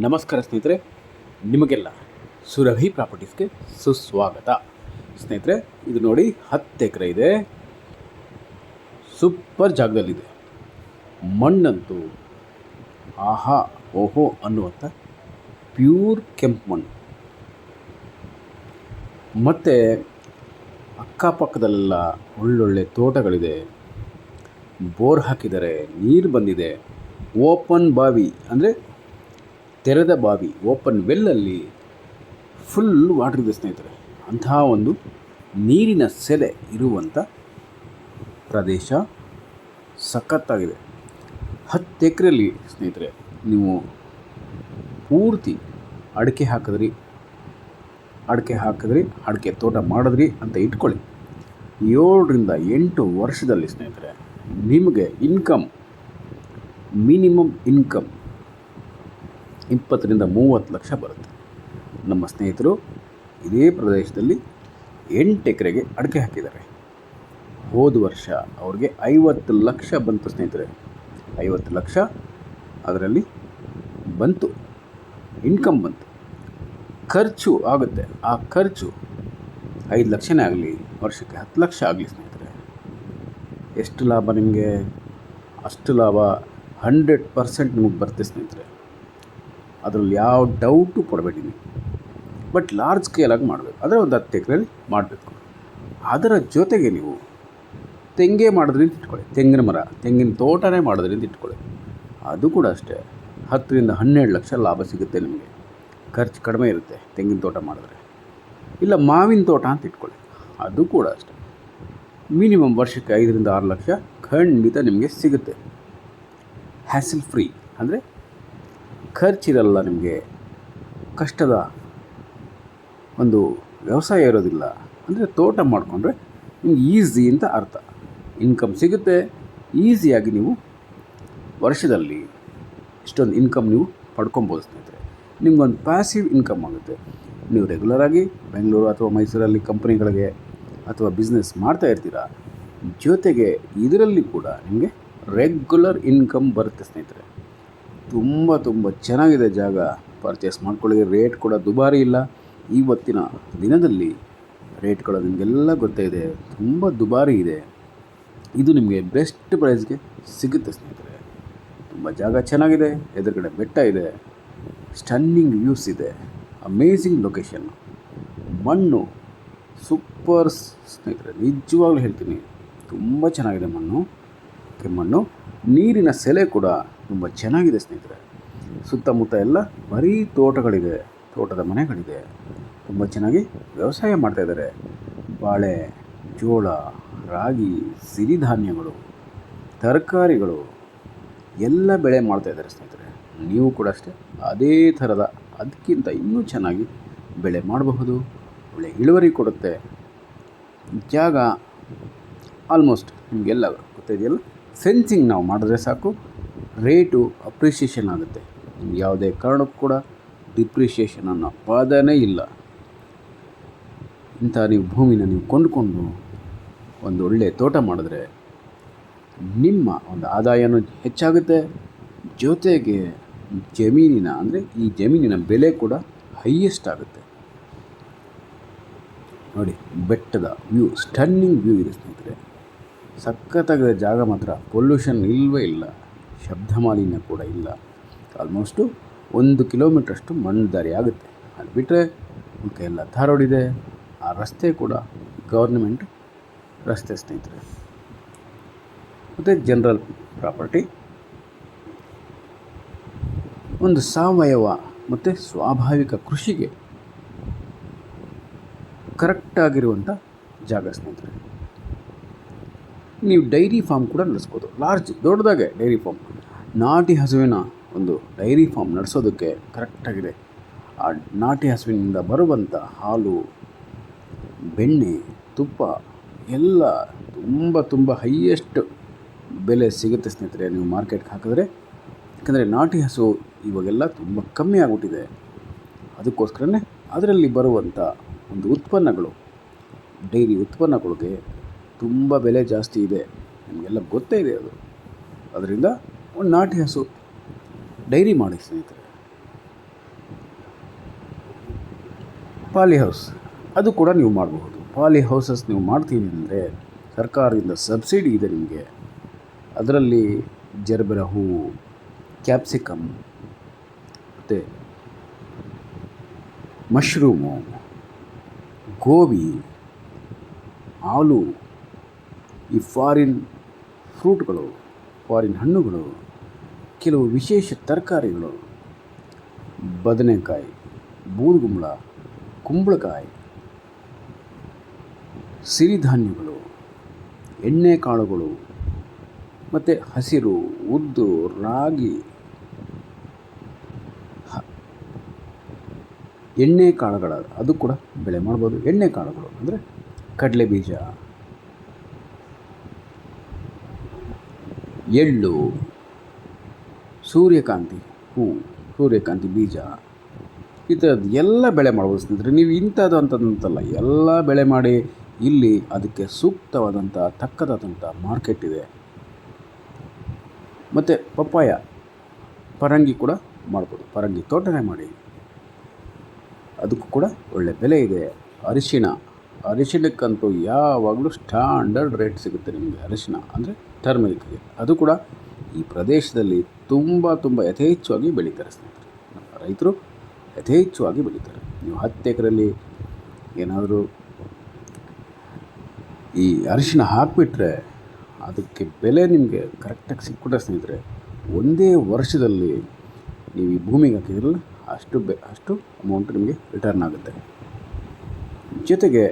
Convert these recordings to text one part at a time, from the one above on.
ನಮಸ್ಕಾರ ಸ್ನೇಹಿತರೆ, ನಿಮಗೆಲ್ಲ ಸುರಭಿ ಪ್ರಾಪರ್ಟೀಸ್ಗೆ ಸುಸ್ವಾಗತ. ಸ್ನೇಹಿತರೆ, ಇದು ನೋಡಿ 10 ಎಕರೆ ಇದೆ. ಸೂಪರ್ ಜಾಗದಲ್ಲಿದೆ. ಮಣ್ಣಂತೂ ಆಹಾ ಓಹೋ ಅನ್ನುವಂಥ ಪ್ಯೂರ್ ಕೆಂಪು ಮಣ್ಣು. ಮತ್ತು ಅಕ್ಕಪಕ್ಕದಲ್ಲೆಲ್ಲ ಒಳ್ಳೊಳ್ಳೆ ತೋಟಗಳಿದೆ. ಬೋರ್ ಹಾಕಿದ್ದಾರೆ, ನೀರು ಬಂದಿದೆ. ಓಪನ್ ಬಾವಿ ಅಂದರೆ ತೆರೆದ ಬಾವಿ, ಓಪನ್ ವೆಲ್ಲಲ್ಲಿ ಫುಲ್ ವಾಟರ್ ಇದೆ ಸ್ನೇಹಿತರೆ. ಅಂತಹ ಒಂದು ನೀರಿನ ಸೆಲೆ ಇರುವಂಥ ಪ್ರದೇಶ ಸಖತ್ತಾಗಿದೆ. 10 ಎಕರೆಯಲ್ಲಿ ಸ್ನೇಹಿತರೆ ನೀವು ಪೂರ್ತಿ ಅಡಿಕೆ ಹಾಕಿದ್ರಿ, ಅಡಿಕೆ ತೋಟ ಮಾಡಿದ್ರಿ ಅಂತ ಇಟ್ಕೊಳ್ಳಿ. 7 ರಿಂದ 8 ವರ್ಷದಲ್ಲಿ ಸ್ನೇಹಿತರೆ ನಿಮಗೆ ಮಿನಿಮಮ್ ಇನ್ಕಮ್ 20 ರಿಂದ 30 ಲಕ್ಷ ಬರುತ್ತೆ. ನಮ್ಮ ಸ್ನೇಹಿತರು ಇದೇ ಪ್ರದೇಶದಲ್ಲಿ 8 ಎಕರೆಗೆ ಅಡಿಕೆ ಹಾಕಿದ್ದಾರೆ. ಹೋದ ವರ್ಷ ಅವ್ರಿಗೆ 50 ಲಕ್ಷ ಬಂತು ಸ್ನೇಹಿತರೆ. 50 ಲಕ್ಷ ಅದರಲ್ಲಿ ಬಂತು, ಇನ್ಕಮ್ ಬಂತು. ಖರ್ಚು ಆಗುತ್ತೆ, ಆ ಖರ್ಚು 5 ಲಕ್ಷನೇ ಆಗಲಿ, ವರ್ಷಕ್ಕೆ 10 ಲಕ್ಷ ಆಗಲಿ ಸ್ನೇಹಿತರೆ, ಎಷ್ಟು ಲಾಭ ನಿಮಗೆ? ಅಷ್ಟು ಲಾಭ 100% ನಿಮಗೆ ಬರುತ್ತೆ ಸ್ನೇಹಿತರೆ. ಅದರಲ್ಲಿ ಯಾವ ಡೌಟು ಪಡಬೇಡಿ ನೀವು. ಬಟ್ ಲಾರ್ಜ್ ಸ್ಕೇಲಾಗಿ ಮಾಡಬೇಕು. ಆದರೆ ಒಂದು 10 ಎಕರೆಯಲ್ಲಿ ಮಾಡಬೇಕು. ಅದರ ಜೊತೆಗೆ ನೀವು ತೆಂಗೆ ಮಾಡೋದ್ರಿಂದ ಇಟ್ಕೊಳ್ಳಿ, ತೆಂಗಿನ ತೋಟನೇ ಮಾಡೋದ್ರಿಂದ ಇಟ್ಕೊಳ್ಳಿ. ಅದು ಕೂಡ ಅಷ್ಟೇ 10 ರಿಂದ 12 ಲಕ್ಷ ಲಾಭ ಸಿಗುತ್ತೆ ನಿಮಗೆ. ಖರ್ಚು ಕಡಿಮೆ ಇರುತ್ತೆ ತೆಂಗಿನ ತೋಟ ಮಾಡಿದ್ರೆ. ಇಲ್ಲ ಮಾವಿನ ತೋಟ ಅಂತ ಇಟ್ಕೊಳ್ಳಿ, ಅದು ಕೂಡ ಅಷ್ಟೇ ಮಿನಿಮಮ್ ವರ್ಷಕ್ಕೆ 5 ರಿಂದ 6 ಲಕ್ಷ ಖಂಡಿತ ನಿಮಗೆ ಸಿಗುತ್ತೆ. ಹ್ಯಾಸಲ್ ಫ್ರೀ ಅಂದರೆ ಖರ್ಚಿರಲ್ಲ ನಿಮಗೆ, ಕಷ್ಟದ ಒಂದು ವ್ಯವಸಾಯ ಇರೋದಿಲ್ಲ. ಅಂದರೆ ತೋಟ ಮಾಡಿಕೊಂಡ್ರೆ ನಿಮ್ಗೆ ಈಸಿ ಅಂತ ಅರ್ಥ. ಇನ್ಕಮ್ ಸಿಗುತ್ತೆ ಈಸಿಯಾಗಿ. ನೀವು ವರ್ಷದಲ್ಲಿ ಇಷ್ಟೊಂದು ಇನ್ಕಮ್ ನೀವು ಪಡ್ಕೊಬೋದು ಸ್ನೇಹಿತರೆ. ನಿಮ್ಗೊಂದು ಪ್ಯಾಸಿವ್ ಇನ್ಕಮ್ ಆಗುತ್ತೆ. ನೀವು ರೆಗ್ಯುಲರಾಗಿ ಬೆಂಗಳೂರು ಅಥವಾ ಮೈಸೂರಲ್ಲಿ ಕಂಪ್ನಿಗಳಿಗೆ ಅಥವಾ ಬಿಸ್ನೆಸ್ ಮಾಡ್ತಾ ಇರ್ತೀರ, ಜೊತೆಗೆ ಇದರಲ್ಲಿ ಕೂಡ ನಿಮಗೆ ರೆಗ್ಯುಲರ್ ಇನ್ಕಮ್ ಬರುತ್ತೆ ಸ್ನೇಹಿತರೆ. ತುಂಬ ಚೆನ್ನಾಗಿದೆ ಜಾಗ. ಪರ್ಚೇಸ್ ಮಾಡ್ಕೊಳ್ಳಿ. ರೇಟ್ ಕೂಡ ದುಬಾರಿ ಇಲ್ಲ. ಇವತ್ತಿನ ದಿನದಲ್ಲಿ ರೇಟ್ಗಳು ನಿಮಗೆಲ್ಲ ಗೊತ್ತೇ ಇದೆ, ತುಂಬ ದುಬಾರಿ ಇದೆ. ಇದು ನಿಮಗೆ ಬೆಸ್ಟ್ ಪ್ರೈಸ್ಗೆ ಸಿಗುತ್ತೆ ಸ್ನೇಹಿತರೆ. ತುಂಬ ಜಾಗ ಚೆನ್ನಾಗಿದೆ, ಎದುರುಗಡೆ ಬೆಟ್ಟ ಇದೆ, ಸ್ಟನ್ನಿಂಗ್ ವ್ಯೂಸ್ ಇದೆ, ಅಮೇಝಿಂಗ್ ಲೊಕೇಶನ್. ಮಣ್ಣು ಸೂಪರ್ ಸ್ನೇಹಿತರೆ, ನಿಜವಾಗ್ಲೂ ಹೇಳ್ತೀನಿ, ತುಂಬ ಚೆನ್ನಾಗಿದೆ ಮಣ್ಣು, ಕೆಮ್ಮಣ್ಣು. ನೀರಿನ ಸೆಲೆ ಕೂಡ ತುಂಬ ಚೆನ್ನಾಗಿದೆ ಸ್ನೇಹಿತರೆ. ಸುತ್ತಮುತ್ತ ಎಲ್ಲ ಬರೀ ತೋಟಗಳಿದೆ, ತೋಟದ ಮನೆಗಳಿದೆ. ತುಂಬ ಚೆನ್ನಾಗಿ ವ್ಯವಸಾಯ ಮಾಡ್ತಾಯಿದ್ದಾರೆ. ಬಾಳೆ, ಜೋಳ, ರಾಗಿ, ಸಿರಿಧಾನ್ಯಗಳು, ತರಕಾರಿಗಳು ಎಲ್ಲ ಬೆಳೆ ಮಾಡ್ತಾಯಿದ್ದಾರೆ ಸ್ನೇಹಿತರೆ. ನೀವು ಕೂಡ ಅಷ್ಟೇ ಅದೇ ಥರದ ಅದಕ್ಕಿಂತ ಇನ್ನೂ ಚೆನ್ನಾಗಿ ಬೆಳೆ ಮಾಡಬಹುದು. ಒಳ್ಳೆ ಇಳುವರಿ ಕೊಡುತ್ತೆ. ಜಾಗ ಆಲ್ಮೋಸ್ಟ್ ನಿಮಗೆಲ್ಲ ಗೊತ್ತಿದೆಯಲ್ಲ. ಫೆನ್ಸಿಂಗ್ ನಾವು ಮಾಡಿದ್ರೆ ಸಾಕು, ರೇಟು ಅಪ್ರಿಷಿಯೇಷನ್ ಆಗುತ್ತೆ. ನಿಮ್ಗೆ ಯಾವುದೇ ಕಾರಣಕ್ಕೂ ಕೂಡ ಡಿಪ್ರಿಷಿಯೇಷನ್ ಅನ್ನೋ ಪದನೇ ಇಲ್ಲ. ಇಂಥ ನೀವು ಭೂಮಿನ ನೀವು ಕೊಂಡುಕೊಂಡು ಒಂದು ಒಳ್ಳೆಯ ತೋಟ ಮಾಡಿದ್ರೆ ನಿಮ್ಮ ಒಂದು ಆದಾಯನೂ ಹೆಚ್ಚಾಗುತ್ತೆ. ಜೊತೆಗೆ ಜಮೀನಿನ ಅಂದರೆ ಈ ಜಮೀನಿನ ಬೆಲೆ ಕೂಡ ಹೈಯೆಸ್ಟ್ ಆಗುತ್ತೆ. ನೋಡಿ, ಬೆಟ್ಟದ ವ್ಯೂ, ಸ್ಟನ್ನಿಂಗ್ ವ್ಯೂ ಇದೆ ಸ್ನೇಹಿತರೆ. ಸಖತ್ತಾಗಿದೆ ಜಾಗ ಮಾತ್ರ. ಪೊಲ್ಯೂಷನ್ ಇಲ್ಲವೇ ಇಲ್ಲ, ಶಬ್ದ ಮಾಲಿನ್ಯ ಕೂಡ ಇಲ್ಲ. ಆಲ್ಮೋಸ್ಟು 1 ಕಿಲೋಮೀಟ್ರಷ್ಟು ಮಣ್ಣು ದಾರಿ ಆಗುತ್ತೆ. ಅದು ಬಿಟ್ಟರೆ ಎಲ್ಲ ಥರ ರೋಡ್ ಇದೆ. ಆ ರಸ್ತೆ ಕೂಡ ಗೌರ್ಮೆಂಟ್ ರಸ್ತೆ ಸ್ನೇಹಿತರೆ. ಮತ್ತು ಜನರಲ್ ಪ್ರಾಪರ್ಟಿ, ಒಂದು ಸಾವಯವ ಮತ್ತು ಸ್ವಾಭಾವಿಕ ಕೃಷಿಗೆ ಕರೆಕ್ಟಾಗಿರುವಂಥ ಜಾಗ ಸ್ನೇಹಿತರೆ. ನೀವು ಡೈರಿ ಫಾರ್ಮ್ ಕೂಡ ನಡೆಸ್ಬೋದು. ದೊಡ್ಡದಾಗೆ ಡೈರಿ ಫಾರ್ಮ್, ನಾಟಿ ಹಸುವಿನ ಒಂದು ಡೈರಿ ಫಾರ್ಮ್ ನಡೆಸೋದಕ್ಕೆ ಕರೆಕ್ಟಾಗಿದೆ. ಆ ನಾಟಿ ಹಸುವಿನಿಂದ ಬರುವಂಥ ಹಾಲು, ಬೆಣ್ಣೆ, ತುಪ್ಪ ಎಲ್ಲ ತುಂಬ ಹೈಯೆಸ್ಟ್ ಬೆಲೆ ಸಿಗುತ್ತೆ ಸ್ನೇಹಿತರೆ ನೀವು ಮಾರ್ಕೆಟ್ಗೆ ಹಾಕಿದ್ರೆ. ಯಾಕಂದರೆ ನಾಟಿ ಹಸು ಇವಾಗೆಲ್ಲ ತುಂಬ ಕಮ್ಮಿ ಆಗಿಬಿಟ್ಟಿದೆ. ಅದಕ್ಕೋಸ್ಕರನೇ ಅದರಲ್ಲಿ ಬರುವಂಥ ಒಂದು ಉತ್ಪನ್ನಗಳು, ಡೈರಿ ಉತ್ಪನ್ನಗಳಿಗೆ ತುಂಬ ಬೆಲೆ ಜಾಸ್ತಿ ಇದೆ. ನಿಮಗೆಲ್ಲ ಗೊತ್ತೇ ಇದೆ ಅದು. ಅದರಿಂದ ಒಂದು ನಾಟಿ ಹಸು ಡೈರಿ ಮಾಡಿ ಸ್ನೇಹಿತರೆ. ಪಾಲಿ ಹೌಸ್ ಅದು ಕೂಡ ನೀವು ಮಾಡಬಹುದು. ಪಾಲಿ ಹೌಸಸ್ ನೀವು ಮಾಡ್ತೀವಿ ಅಂದರೆ ಸರ್ಕಾರದಿಂದ ಸಬ್ಸಿಡಿ ಇದೆ ನಿಮಗೆ. ಅದರಲ್ಲಿ ಜರ್ಬೆರ ಹೂವು, ಕ್ಯಾಪ್ಸಿಕಮ್ ಮತ್ತು ಮಶ್ರೂಮು, ಗೋಬಿ, ಆಲೂ, ಈ ಫಾರಿನ್ ಫ್ರೂಟ್ಗಳು, ಫಾರಿನ್ ಹಣ್ಣುಗಳು, ಕೆಲವು ವಿಶೇಷ ತರಕಾರಿಗಳು, ಬದನೆಕಾಯಿ, ಬೂದುಗುಂಬಳ, ಕುಂಬಳಕಾಯಿ, ಸಿರಿಧಾನ್ಯಗಳು, ಎಣ್ಣೆಕಾಳುಗಳು ಮತ್ತು ಹಸಿರು, ಉದ್ದು, ರಾಗಿ, ಎಣ್ಣೆಕಾಳುಗಳ ಅದು ಕೂಡ ಬೆಳೆ ಮಾಡ್ಬೋದು. ಎಣ್ಣೆಕಾಳುಗಳು ಅಂದರೆ ಕಡಲೆ ಬೀಜ, ಎಳ್ಳು, ಸೂರ್ಯಕಾಂತಿ ಹೂವು, ಸೂರ್ಯಕಾಂತಿ ಬೀಜ, ಈ ಥರದ್ದು ಎಲ್ಲ ಬೆಳೆ ಮಾಡ್ಬೋದು ಸ್ನೇಹಿತರೆ. ನೀವು ಇಂಥದ್ದು ಅಂತಂತಲ್ಲ, ಎಲ್ಲ ಬೆಳೆ ಮಾಡಿ ಇಲ್ಲಿ ಅದಕ್ಕೆ ಸೂಕ್ತವಾದಂಥ ತಕ್ಕದಾದಂಥ ಮಾರ್ಕೆಟ್ ಇದೆ. ಮತ್ತು ಪಪ್ಪಾಯ, ಪರಂಗಿ ಕೂಡ ಮಾಡ್ಬೋದು. ಪರಂಗಿ ತೋಟನೇ ಮಾಡಿ, ಅದಕ್ಕೂ ಕೂಡ ಒಳ್ಳೆ ಬೆಲೆ ಇದೆ. ಅರಿಶಿಣಕ್ಕಂತೂ ಯಾವಾಗಲೂ ಸ್ಟ್ಯಾಂಡರ್ಡ್ ರೇಟ್ ಸಿಗುತ್ತೆ ನಿಮಗೆ. ಅರಿಶಿಣ ಅಂದರೆ ಟರ್ಮರಿಕ್ಗೆ, ಅದು ಕೂಡ ಈ ಪ್ರದೇಶದಲ್ಲಿ ತುಂಬ ಯಥೇಚ್ಛವಾಗಿ ಬೆಳೀತಾರೆ ಸ್ನೇಹಿತರೆ. ನಮ್ಮ ರೈತರು ಯಥೇಚ್ಛವಾಗಿ ಬೆಳೀತಾರೆ. ನೀವು 10 ಎಕರೆಯಲ್ಲಿ ಏನಾದರೂ ಈ ಅರಿಶಿಣ ಹಾಕಿಬಿಟ್ರೆ ಅದಕ್ಕೆ ಬೆಲೆ ನಿಮಗೆ ಕರೆಕ್ಟಾಗಿ ಸಿಕ್ಬಿಟ್ರೆ ಸ್ನೇಹಿತರೆ, ಒಂದೇ ವರ್ಷದಲ್ಲಿ ನೀವು ಈ ಭೂಮಿಗೆ ಹಾಕಿದ್ರಲ್ಲ ಅಷ್ಟು ಅಮೌಂಟ್ ನಿಮಗೆ ರಿಟರ್ನ್ ಆಗುತ್ತೆ. ಜೊತೆಗೆ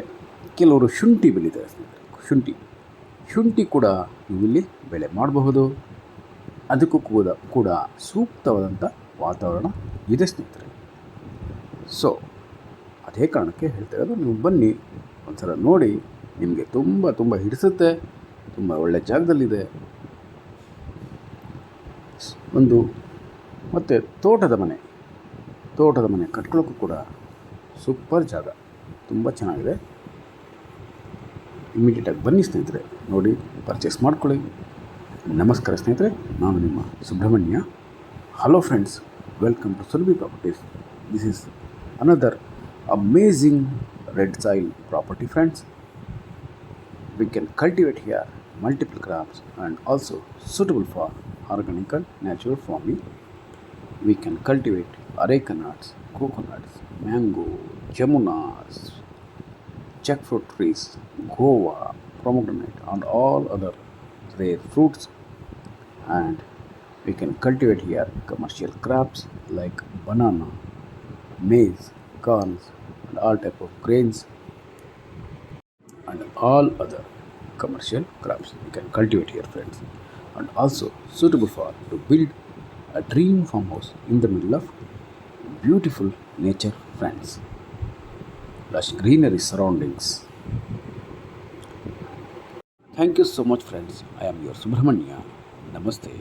ಕೆಲವರು ಶುಂಠಿ ಬೆಳೀತಾರೆ ಸ್ನೇಹಿತರೆ. ಶುಂಠಿ ಕೂಡ ನೀವು ಇಲ್ಲಿ ಬೆಳೆ ಮಾಡಬಹುದು. ಅದಕ್ಕೂ ಕೂಡ ಸೂಕ್ತವಾದಂಥ ವಾತಾವರಣ ಇದೆ ಸ್ನೇಹಿತರೆ. ಸೊ ಅದೇ ಕಾರಣಕ್ಕೆ ಹೇಳ್ತಾ ಇರೋದು, ನೀವು ಬನ್ನಿ ಒಂದ್ಸಲ ನೋಡಿ, ನಿಮಗೆ ತುಂಬ ಹಿಡಿಸುತ್ತೆ. ತುಂಬ ಒಳ್ಳೆ ಜಾಗದಲ್ಲಿದೆ ಒಂದು. ಮತ್ತು ತೋಟದ ಮನೆ ಕಟ್ಕೊಳ್ಳೋಕ್ಕೂ ಕೂಡ ಸೂಪರ್ ಜಾಗ, ತುಂಬ ಚೆನ್ನಾಗಿದೆ. ಇಮಿಡಿಯೇಟಾಗಿ ಬನ್ನಿ ಸ್ನೇಹಿತರೆ, ನೋಡಿ ಪರ್ಚೇಸ್ ಮಾಡ್ಕೊಳ್ಳಿ. ನಮಸ್ಕಾರ ಸ್ನೇಹಿತರೆ, ನಾನು ನಿಮ್ಮ Subrahmanya. Hello friends, welcome to Surabhi properties. This is another amazing red soil property friends. We can cultivate here multiple crops and also suitable for organic and natural farming. We can cultivate areca nuts, coconuts, mango, jamunas, jackfruit trees, guava, pomegranate and all other rare fruits. And we can cultivate here commercial crops like banana, maize, corns and all type of grains and all other commercial crops we can cultivate here friends. And also suitable for to build a dream farmhouse in the middle of beautiful nature friends, lush greenery surroundings. Thank you so much friends. I am your Subramanya. Namaste.